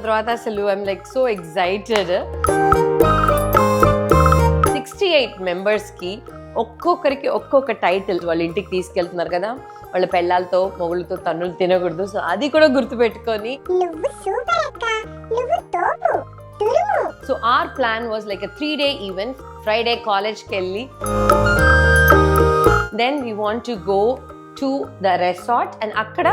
తర్వాత అసలు I'm like so excited. 68 మెంబర్స్కి ఒక్కొక్కరికి ఒక్కొక్క టైటిల్ వాళ్ళ ఇంటికి తీసుకెళ్తున్నారు కదా, వాళ్ళ పెళ్ళాలతో మొగుళ్ళతో తన్నులు తినకూడదు. సో అది కూడా గుర్తుపెట్టుకొని so our plan was like a 3-day event. Friday కాలేజ్కి వెళ్ళి then we want to go to the resort and అక్కడ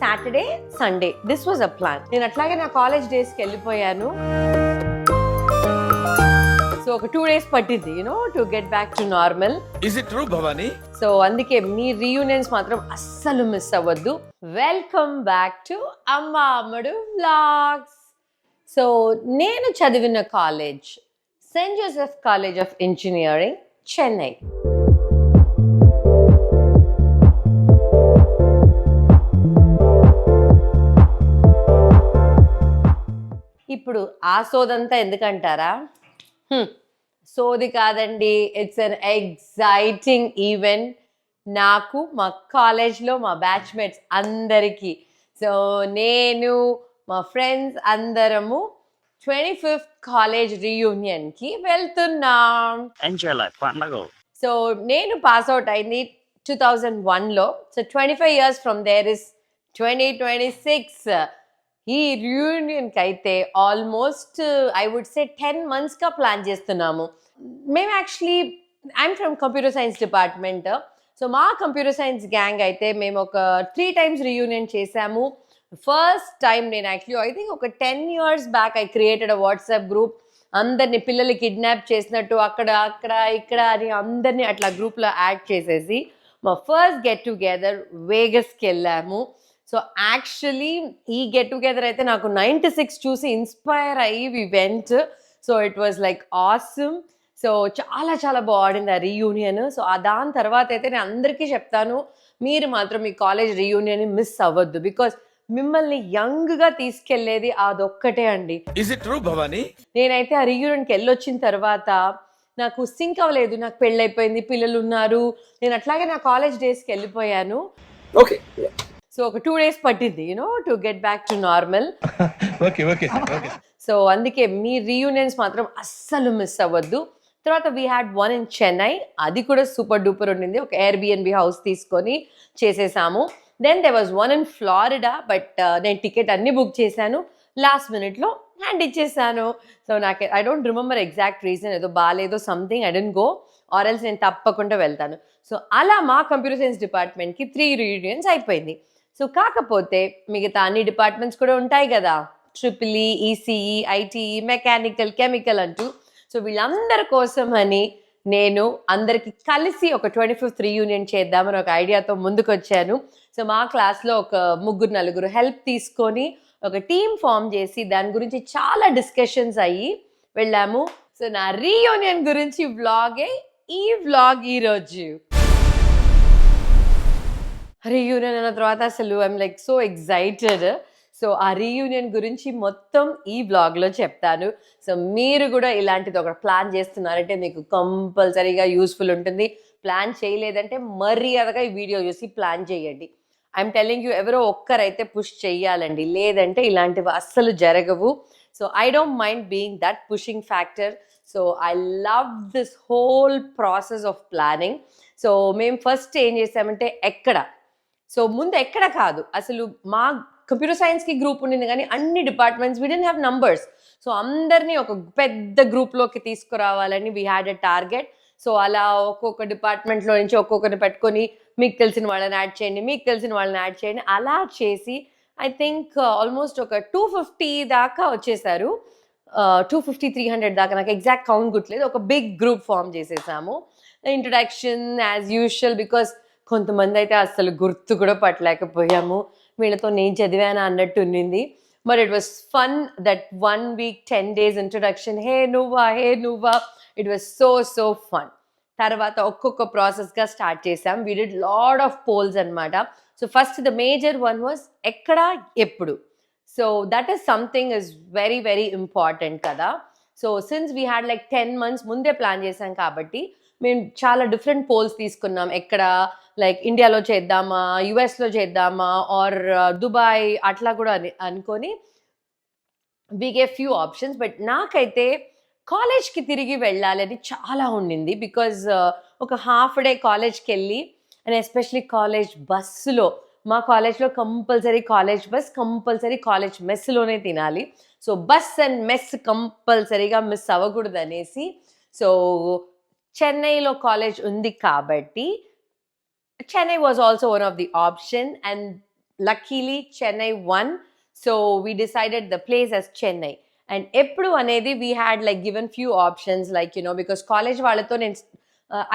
Saturday Sunday this was a plan. నేను అట్లాగే నా కాలేజ్ డేస్కి వెళ్ళిపోయాను. సో ఒక 2 days పట్టింది to get back to normal. Is it true Bhavani? So అందుకే మీ రీయూనియన్స్ మాత్రం అస్సలు మిస్ అవ్వద్దు. వెల్కమ్ బ్యాక్ టు అమ్మ అమ్మడు వ్లాగ్స్. సో నేను చదివిన college Saint Joseph college of engineering, Chennai. ఇప్పుడు ఆ సోదంతా ఎందుకంటారా? సోది కాదండి, ఇట్స్ అన్ ఎగ్జైటింగ్ ఈవెంట్ నాకు, మా కాలేజ్లో మా బ్యాచ్మేట్స్ అందరికీ. సో నేను మా ఫ్రెండ్స్ అందరము 25th కాలేజ్ రీయూనియన్కి వెళ్తున్నాం. సో నేను పాస్ అవుట్ అయింది 2001లో. So 25 years from there is 2026. ఈ రీయూనియన్కి అయితే ఆల్మోస్ట్ ఐ వుడ్ సే 10 monthsగా ప్లాన్ చేస్తున్నాము. మేము actually I'm from computer science department. So మా కంప్యూటర్ సైన్స్ గ్యాంగ్ అయితే మేము ఒక 3 times రీయూనియన్ చేశాము. ఫస్ట్ టైం నేను యాక్చువల్లీ ఐ థింక్ ఒక 10 years back I created a WhatsApp group. అందరినీ పిల్లలు కిడ్నాప్ చేసినట్టు అక్కడ అక్కడ ఇక్కడ అని అందరినీ అట్లా గ్రూప్లో యాడ్ చేసేసి మా ఫస్ట్ గెట్ టుగెదర్ వేగస్కి వెళ్ళాము. సో యాక్చువల్లీ ఈ గెట్ టుగెదర్ అయితే నాకు 96 చూసి ఇన్స్పైర్ అయ్యి we went. So it was like awesome. So చాలా చాలా బాగుండింది ఆ రీయూనియన్. సో దాని తర్వాత అయితే నేను అందరికీ చెప్తాను, మీరు మాత్రం మీ కాలేజ్ రీయూనియన్ని మిస్ అవ్వద్దు. బికాస్ మిమ్మల్ని యంగ్గా తీసుకెళ్లేది అదొక్కటే అండి. Is it true Bhavani? నేనైతే ఆ రీయూనియన్కి వెళ్ళొచ్చిన తర్వాత నాకు సింక్ అవ్వలేదు. నాకు పెళ్ళైపోయింది, పిల్లలు ఉన్నారు. నేను అట్లాగే నా కాలేజ్ డేస్కి వెళ్ళిపోయాను. ఓకే. సో ఒక 2 days పట్టింది to get back to normal. So అందుకే మీ రీయూనియన్స్ మాత్రం అస్సలు మిస్ అవ్వద్దు. తర్వాత we had one in Chennai, అది కూడా సూపర్ డూపర్ ఉండింది. ఒక ఎయిర్బిఎన్బి హౌస్ తీసుకొని చేసేసాము. Then they was one in Florida, but నేను టికెట్ అన్ని బుక్ చేశాను, లాస్ట్ మినిట్లో హ్యాండ్ ఇచ్చేసాను. సో నాకు I don't remember exact reason, ఏదో బాగాలేదో something, I don't go or else నేను తప్పకుండా వెళ్తాను. సో అలా మా కంప్యూటర్ సైన్స్ డిపార్ట్మెంట్కి 3 రీయూనియన్స్ అయిపోయింది. సో కాకపోతే మిగతా అన్ని డిపార్ట్మెంట్స్ కూడా ఉంటాయి కదా, triple ECE, ITE, mechanical, chemical అంటూ. సో వీళ్ళందరి కోసం అని నేను అందరికి కలిసి ఒక 25th రీయూనియన్ చేద్దామని ఒక ఐడియాతో ముందుకు వచ్చాను. సో మా క్లాస్లో ఒక 3-4 హెల్ప్ తీసుకొని ఒక టీమ్ ఫామ్ చేసి దాని గురించి చాలా డిస్కషన్స్ అయ్యి వెళ్ళాము. సో నా రీయూనియన్ గురించి వ్లాగే ఈ వ్లాగ్ ఈరోజు. రీయూనియన్ అన్న తర్వాత అసలు I'm like so excited. So ఆ రీయూనియన్ గురించి మొత్తం ఈ వ్లాగ్లో చెప్తాను. సో మీరు కూడా ఇలాంటిది ఒక ప్లాన్ చేస్తున్నారంటే మీకు కంపల్సరీగా యూస్ఫుల్ ఉంటుంది. ప్లాన్ చేయలేదంటే మర్యాదగా ఈ వీడియో చూసి ప్లాన్ చేయండి. ఐఎమ్ టెల్లింగ్ యూ, ఎవరో ఒక్కరైతే పుష్ చెయ్యాలండి, లేదంటే ఇలాంటివి అస్సలు జరగవు. So I don't mind being that pushing factor. So I love this whole process of planning. So మేము ఫస్ట్ ఏం చేసామంటే సో ముందు ఎక్కడ కాదు, అసలు మా కంప్యూటర్ సైన్స్కి గ్రూప్ ఉండింది కానీ అన్ని departments we didn't have numbers. So అందరినీ ఒక పెద్ద గ్రూప్లోకి తీసుకురావాలని we had a target. So అలా ఒక్కొక్క డిపార్ట్మెంట్లో నుంచి ఒక్కొక్కరిని పెట్టుకొని మీకు తెలిసిన వాళ్ళని యాడ్ చేయండి, మీకు తెలిసిన వాళ్ళని యాడ్ చేయండి, అలా చేసి ఐ థింక్ ఆల్మోస్ట్ ఒక 250 దాకా వచ్చేసారు. 250-300 దాకా, నాకు ఎగ్జాక్ట్ కౌంట్ గుర్తులేదు. ఒక బిగ్ గ్రూప్ ఫామ్ చేసేసాము. ఇంట్రడక్షన్ యాజ్ యూజువల్, బికాస్ కొంతమంది అయితే అసలు గుర్తు కూడా పట్టలేకపోయాము, వీళ్ళతో నేను చదివానా అన్నట్టు ఉండింది. But it was fun that 1 week 10 days introduction. Hey నువ్వా, ఇట్ వాస్ సో ఫన్. తర్వాత ఒక్కొక్క ప్రాసెస్గా స్టార్ట్ చేసాం. We did lot of polls అనమాట. So first the major one was ఎక్కడ ఎప్పుడు. So that is something is very very important కదా. So since we had like 10 months ముందే ప్లాన్ చేసాం కాబట్టి మేము చాలా డిఫరెంట్ పోల్స్ తీసుకున్నాం. ఎక్కడ లైక్ ఇండియాలో చేద్దామా, యుఎస్లో చేద్దామా, ఆర్ దుబాయ్ అట్లా కూడా అనుకొని we gave few options. But నాకైతే కాలేజ్కి తిరిగి వెళ్ళాలని చాలా ఉండింది. బికాజ్ ఒక హాఫ్ డే కాలేజ్కి వెళ్ళి, అండ్ ఎస్పెషలీ కాలేజ్ బస్సులో, మా కాలేజ్లో compulsory college bus, compulsory college మెస్లోనే తినాలి. సో బస్ అండ్ మెస్ కంపల్సరీగా మిస్ అవ్వకూడదు అనేసి, సో చెన్నైలో కాలేజ్ ఉంది కాబట్టి Chennai was also one of the option, and luckily Chennai won. So we decided the place as Chennai. And eppudu anedi we had like given few options, like because college వాళ్ళతో నేను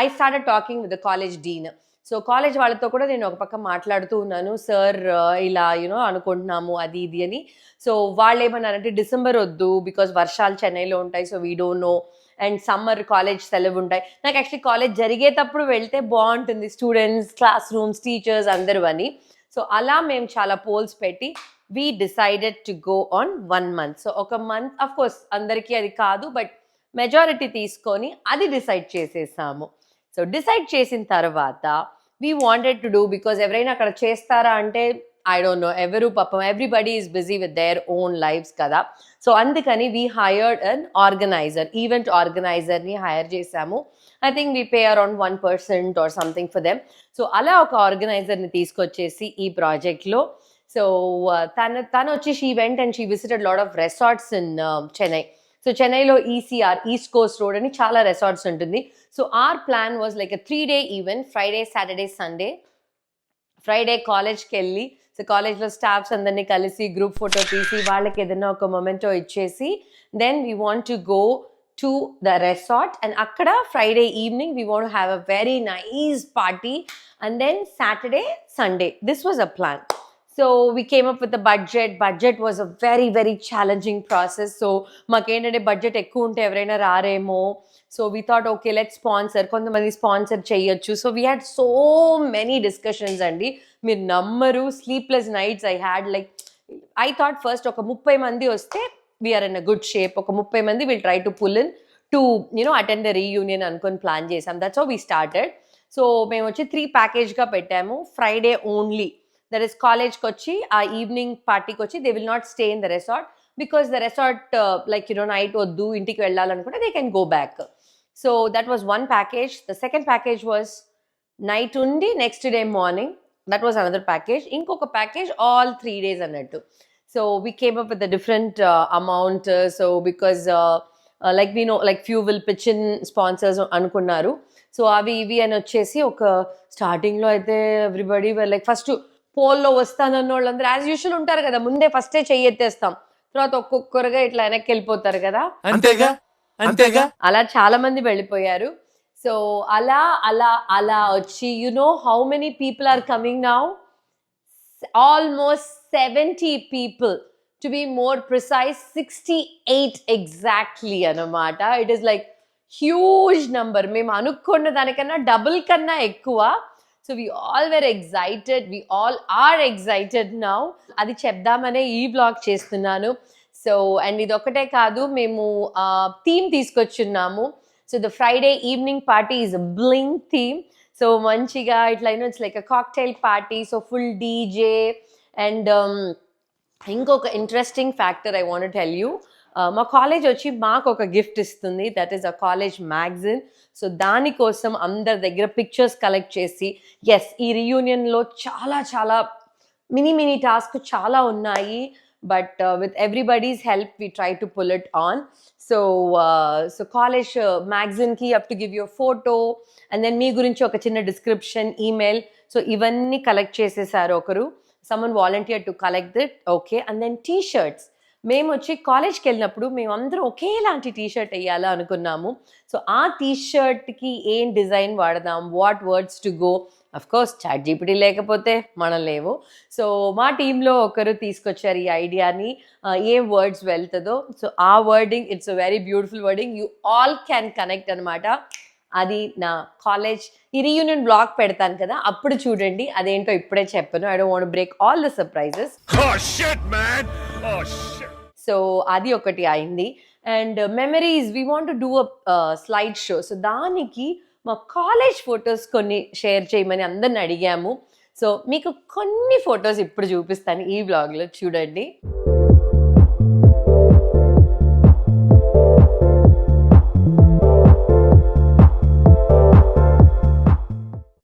I started talking with the college dean. So college వాళ్ళతో కూడా నేను ఒక పక్క మాట్లాడుతూ ఉన్నాను, sir ఇలా అనుకుంటున్నాము అది ఇది అని. సో వాళ్ళు ఏమన్నారంటే డిసెంబర్ వద్దు, బికాజ్ వర్షాలు చెన్నైలో ఉంటాయి, so we don't know, and summer college సెలవు ఉంటాయి. నాకు యాక్చువల్లీ కాలేజ్ జరిగేటప్పుడు వెళ్తే బాగుంటుంది, స్టూడెంట్స్, క్లాస్ రూమ్స్, టీచర్స్ అందరూ అని. సో అలా మేము చాలా పోల్స్ పెట్టి we decided to go on 1 month. So ఒక మంత్, అఫ్ కోర్స్ అందరికీ అది కాదు, బట్ మెజారిటీ తీసుకొని అది డిసైడ్ చేసేసాము. సో డిసైడ్ చేసిన తర్వాత we wanted to do, because ఎవరైనా అక్కడ చేస్తారా అంటే ఐ డోంట్ నో, ఎవరు పాపం everybody is busy with their own lifes కదా. సో అందుకని we hired an organiser, event ఆర్గనైజర్ని హైర్ చేశాము. I think we pay around 1% or something for them. So అలా ఒక ఆర్గనైజర్ని తీసుకొచ్చేసి ఈ ప్రాజెక్ట్లో, సో తను వచ్చి she went and she visited lot of resorts in Chennai. So చెన్నైలో ఈసీఆర్, ఈస్ట్ కోస్ట్ రోడ్ అని చాలా రెసార్ట్స్ ఉంటుంది. So our plan was like a 3-day event, Friday, Saturday, Sunday. Friday కాలేజ్కి వెళ్ళి, సో కాలేజ్లో స్టాఫ్స్ అందరినీ కలిసి గ్రూప్ ఫోటో తీసి వాళ్ళకి ఏదైనా ఒక మొమెంటో ఇచ్చేసి, then we want to go to the resort, and అక్కడ Friday evening we want to have a very nice party, and then Saturday, Sunday. This was a plan. So we came up with the budget. Budget was a very, very challenging process. So మాకేంటంటే budget ఎక్కువ ఉంటే ఎవరైనా రారేమో. So we thought, okay, let's sponsor. కొంతమంది sponsor చేయొచ్చు. So we had so many discussions అండి. మీరు నమ్మరు, sleepless nights I had. Like I thought first ఒక 30 మంది వస్తే we are in a good shape. ఒక 30 మంది we'll try to pull in to attend the reunion అనుకొని ప్లాన్ చేసాం. That's how we started. So మేము వచ్చి 3 ప్యాకేజ్గా పెట్టాము. ఫ్రైడే ఓన్లీ, దట్ ఈస్ కాలేజ్కి వచ్చి ఆ ఈవినింగ్ పార్టీకి వచ్చి they will not stay in the resort, because the resort like night వద్దు, ఇంటికి వెళ్ళాలనుకుంటే they can go back. So that was 1 package. The second package was night ఉండి next day morning, that was another package. ఇంకొక package all 3 days అన్నట్టు. So we came up with the different amount. So because like we know, like few will pitch in sponsors అనుకున్నారు. సో అవి ఇవి అని వచ్చేసి ఒక స్టార్టింగ్లో అయితే ఎవ్రీబడి లైక్ ఫస్ట్ పోల్లో వస్తానన్న వాళ్ళందరూ యాజ్ యూజువల్ ఉంటారు కదా, ముందే ఫస్టే చెయ్యెత్తేస్తాం, తర్వాత ఒక్కొక్కరుగా ఇట్లా వెనక్కి వెళ్ళిపోతారు కదా, అంతేగా అంతేగా అలా చాలా మంది వెళ్ళిపోయారు. సో అలా అలా అలా వచ్చి how many people are coming now? Almost 70 people, to be more precise 68 exactly అనమాట. It is like huge number. మేము అనుకున్న దానికన్నా డబుల్ కన్నా ఎక్కువ. So we all were excited, we all are excited now. అది చెప్దామనే ఈ బ్లాగ్ చేస్తున్నాను. సో అండ్ ఇది ఒకటే కాదు, మేము థీమ్ తీసుకొచ్చున్నాము. So the Friday evening party is a bling theme. So మంచిగా ఇట్లా it's like a cocktail party. So full DJ. And ఇంకొక interesting factor I want tell you, మా కాలేజ్ వచ్చి మాకు ఒక గిఫ్ట్ ఇస్తుంది, that is a college magazine. So దానికోసం అందరి దగ్గర పిక్చర్స్ కలెక్ట్ చేసి, ఎస్ ఈ రీయూనియన్లో చాలా చాలా మినీ టాస్క్ చాలా ఉన్నాయి, but with everybody's help we try to pull it on. So college మ్యాగజిన్కి up to give you photo, and then మీ గురించి ఒక చిన్న డిస్క్రిప్షన్, ఈమెయిల్. సో ఇవన్నీ కలెక్ట్ చేసేసారు ఒకరు, someone volunteered to collect it. Okay, and then t-shirts. మేము వచ్చి కాలేజ్కి వెళ్ళినప్పుడు మేమందరం ఒకేలాంటి టీషర్ట్ వేయాలా అనుకున్నాము. సో ఆ టీషర్ట్కి ఏం డిజైన్ వాడదాం, what words to go. Of course ChatGPT లేకపోతే మనం లేవు. సో మా టీంలో ఒకరు తీసుకొచ్చారు ఈ ఐడియాని, ఏం వర్డ్స్ వెళ్తుందో. సో ఆ wording, it's a very beautiful wording, you all can connect అనమాట. అది నా కాలేజ్ ఈ రీయూనియన్ బ్లాగ్ పెడతాను కదా, అప్పుడు చూడండి. అదేంటో ఇప్పుడే చెప్పను, I don't want break all the surprises. So అది ఒకటి అయింది. And memories, we want to do a slide show. So దానికి మా కాలేజ్ ఫొటోస్ కొన్ని షేర్ చేయమని అందరిని అడిగాము. సో మీకు కొన్ని ఫొటోస్ ఇప్పుడు చూపిస్తాను ఈ వ్లాగ్లో, చూడండి.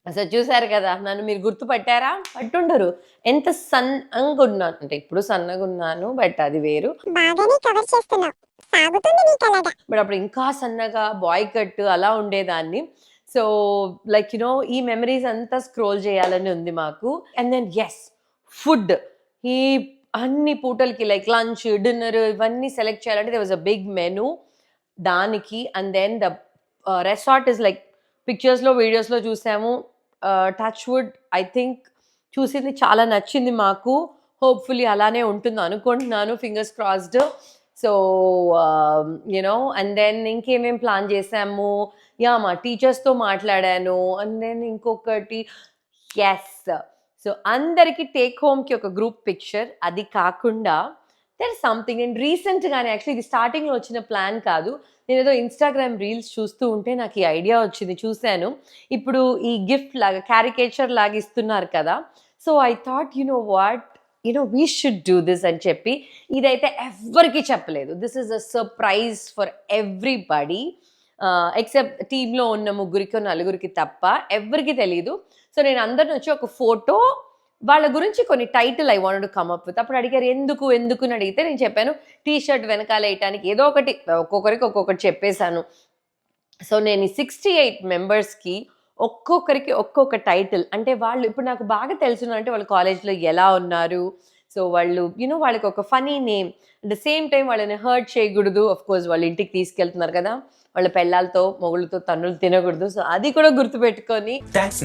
అసలు చూసారు కదా, నన్ను మీరు గుర్తుపట్టారా? పట్టుండరు. ఎంత సన్నగా ఉన్నాను అంటే, ఇప్పుడు సన్నగా ఉన్నాను, బట్ అది వేరు. బట్ అప్పుడు ఇంకా సన్నగా బాయ్ కట్ అలా ఉండేదాన్ని. సో లైక్ ఈ మెమరీస్ అంతా స్క్రోల్ చేయాలని ఉంది మాకు. అండ్ దెన్ ఫుడ్, ఈ అన్ని పూటలకి లైక్ లంచ్, డిన్నర్ ఇవన్నీ సెలెక్ట్ చేయాలంటే they was a big menu దానికి. And then the resort is like పిక్చర్స్లో వీడియోస్లో చూసాము. టచ్ వుడ్, ఐ థింక్ చూసింది చాలా నచ్చింది మాకు. హోప్ఫుల్లీ అలానే ఉంటుంది అనుకుంటున్నాను, fingers crossed. So and then ఇంకేమేం ప్లాన్ చేసాము, మా టీచర్స్తో మాట్లాడాను. అండ్ దెన్ ఇంకొకటి సో అందరికి టేక్ హోమ్కి ఒక గ్రూప్ పిక్చర్. అది కాకుండా దెర్ సంథింగ్ నేను రీసెంట్గానే, యాక్చువల్లీ ఇది స్టార్టింగ్లో వచ్చిన ప్లాన్ కాదు, నేను ఏదో ఇన్స్టాగ్రామ్ రీల్స్ చూస్తూ ఉంటే నాకు ఈ ఐడియా వచ్చింది, చూశాను. ఇప్పుడు ఈ గిఫ్ట్ లాగా క్యారికేచర్ లాగా ఇస్తున్నారు కదా. So I thought what we should do this అని చెప్పి, ఇదైతే ఎవ్వరికి చెప్పలేదు. This is a surprise for everybody except టీంలో ఉన్న 3 4 తప్ప ఎవ్వరికి తెలియదు. సో నేను అందరిని వచ్చి ఒక ఫోటో, వాళ్ళ గురించి కొన్ని title I wanted to come up with. అప్పుడు అడిగారు ఎందుకు అని అడిగితే నేను చెప్పాను టీ షర్ట్ వెనకాల వేయటానికి, ఏదో ఒకటి ఒక్కొక్కరికి ఒక్కొక్కటి చెప్పేశాను. సో నేను 68 మెంబర్స్కి ఒక్కొక్కరికి ఒక్కొక్క టైటిల్, అంటే వాళ్ళు ఇప్పుడు నాకు బాగా తెలుసునంటే వాళ్ళు కాలేజ్లో ఎలా ఉన్నారు, సో వాళ్ళు వాళ్ళకి ఒక funny name, at the same time వాళ్ళని హర్ట్ చేయకూడదు. ఆఫ్ కోర్స్ వాళ్ళు ఇంటికి తీసుకెళ్తున్నారు కదా, వాళ్ళ పెళ్ళాలతో మొగుళ్ళతో తన్నులు తినకూడదు. సో అది కూడా గుర్తుపెట్టుకొని,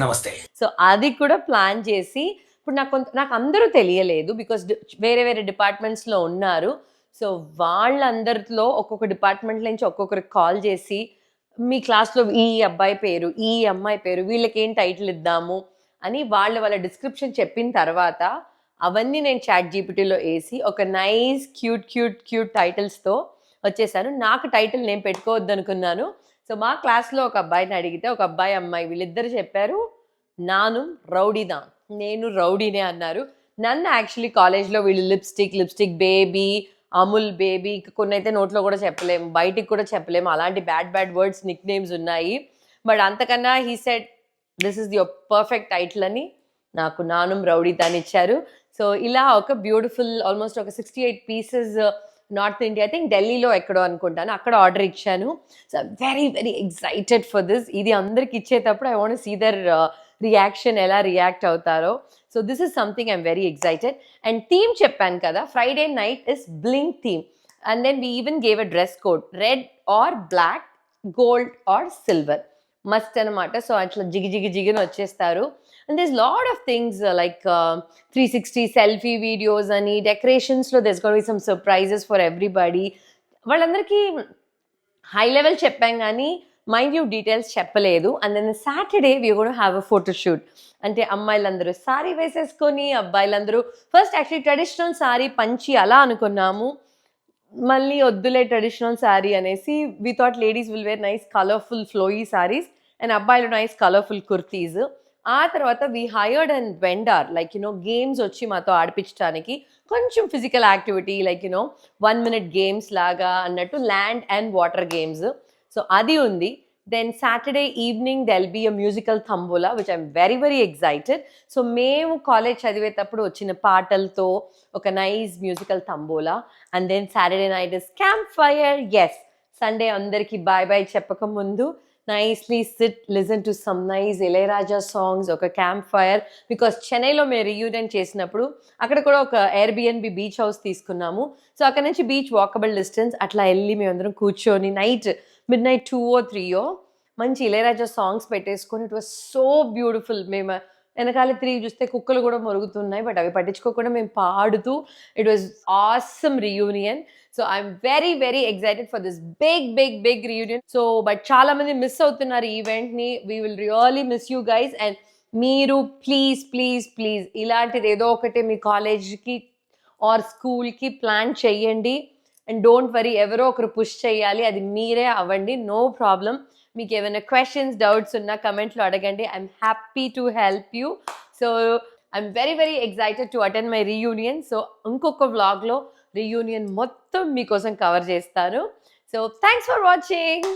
నమస్తే, సో అది కూడా ప్లాన్ చేసి, ఇప్పుడు నాకు అందరూ తెలియలేదు బికాస్ వేరే వేరే డిపార్ట్మెంట్స్లో ఉన్నారు. సో వాళ్ళందరిలో ఒక్కొక్క డిపార్ట్మెంట్ నుంచి ఒక్కొక్కరికి కాల్ చేసి, మీ క్లాస్లో ఈ అబ్బాయి పేరు, ఈ అమ్మాయి పేరు, వీళ్ళకి ఏం టైటిల్ ఇద్దాము అని వాళ్ళ డిస్క్రిప్షన్ చెప్పిన తర్వాత అవన్నీ నేను చాట్ జీపీటీలో వేసి ఒక నైస్ క్యూట్ టైటిల్స్తో వచ్చేసాను. నాకు టైటిల్ నేను పెట్టుకోవద్దు అనుకున్నాను. సో మా క్లాస్లో ఒక అబ్బాయిని అడిగితే, ఒక అబ్బాయి అమ్మాయి వీళ్ళిద్దరు చెప్పారు నాను రౌడీదా, నేను రౌడీనే అన్నారు. నన్ను యాక్చువల్లీ కాలేజ్లో వీళ్ళు లిప్స్టిక్ బేబీ, అముల్ బేబీ, కొన్ని అయితే నోట్లో కూడా చెప్పలేము, బయటికి కూడా చెప్పలేము, అలాంటి బ్యాడ్ వర్డ్స్ నిక్ నేమ్స్ ఉన్నాయి. బట్ అంతకన్నా he said this is your perfect title అని నాకు నానుం రౌడీదా అని ఇచ్చారు. సో ఇలా ఒక బ్యూటిఫుల్ ఆల్మోస్ట్ ఒక 68 pieces North India, I think ఢిల్లీలో ఎక్కడో అనుకుంటాను, అక్కడ ఆర్డర్ ఇచ్చాను. So very excited for this. ఇది అందరికి ఇచ్చేటప్పుడు I want see their reaction, ఎలా రియాక్ట్ అవుతారో. So this is something I'm very excited. And theme చెప్పాను కదా, Friday night is bling theme. And then we even gave a dress code, red or black, gold or silver must అనమాట. So అట్లా జిగిని వచ్చేస్తారు. And this lot of things like 360 selfie videos అని, డెకరేషన్స్లో this got be some surprises for everybody. వాళ్ళందరికీ high level చెప్పాం కానీ minute details చెప్పలేదు. And then Saturday we gonna have a photoshoot. అంటే అమ్మాయిలందరూ సారీ వేసేసుకొని, అబ్బాయిలందరూ ఫస్ట్ యాక్చువల్లీ ట్రెడిషనల్ సారీ పంచి అలా అనుకున్నాము, మళ్ళీ వద్దులే ట్రెడిషనల్ శారీ అనేసి we thought ladies will wear nice colourful flowy saris and అబ్బాయిలు నైస్ కలర్ఫుల్ కుర్తీస్. ఆ తర్వాత we hired and vendor like games వచ్చి మాతో ఆడిపించడానికి, కొంచెం physical activity like 1 minute games లాగా అన్నట్టు, land and water games. So అది ఉంది. Then Saturday evening there'll be a musical tambola which I'm very excited. So మేము కాలేజ్ చదివేటప్పుడు వచ్చిన పాటలతో ఒక nice musical tambola. And then Saturday night is camp fire. Sunday అందరికి బాయ్ చెప్పక ముందు nicely sit listen to some nice Ilaiyaraaja songs, ఒక camp fire. Because చెన్నైలో మేము రీయూనియన్ చేసినప్పుడు అక్కడ కూడా ఒక ఎయిర్బిఎన్బి బీచ్ హౌస్ తీసుకున్నాము. సో అక్కడ నుంచి బీచ్ వాకబుల్ డిస్టెన్స్, అట్లా వెళ్ళి మేమందరం కూర్చొని నైట్ midnight 2 or 3 మంచి ఇళయరాజా సాంగ్స్ పెట్టేసుకొని, ఇట్ వాస్ సో బ్యూటిఫుల్. మేము వెనకాల 3 చూస్తే కుక్కలు కూడా మొరుగుతున్నాయి, బట్ అవి పట్టించుకోకుండా మేము పాడుతూ, it was awesome reunion. So I'm very excited for this big reunion. So but చాలా మంది మిస్ అవుతున్నారు ఈ ఈవెంట్ని. We will really miss you guys. And మీరు ప్లీజ్ ఇలాంటిది ఏదో ఒకటి మీ కాలేజ్కి ఆర్ స్కూల్కి ప్లాన్ చెయ్యండి. అండ్ డోంట్ వరీ, ఎవరో ఒకరు పుష్ చేయాలి, అది మీరే అవ్వండి, నో ప్రాబ్లం. మీకు ఏమైనా క్వశ్చన్స్ డౌట్స్ ఉన్నా కమెంట్లో అడగండి. I'm happy to help you. So I'm very very excited to attend my reunion. So ఇంకొక వ్లాగ్లో రీయూనియన్ మొత్తం మీకోసం కవర్ చేస్తాను. So thanks for watching.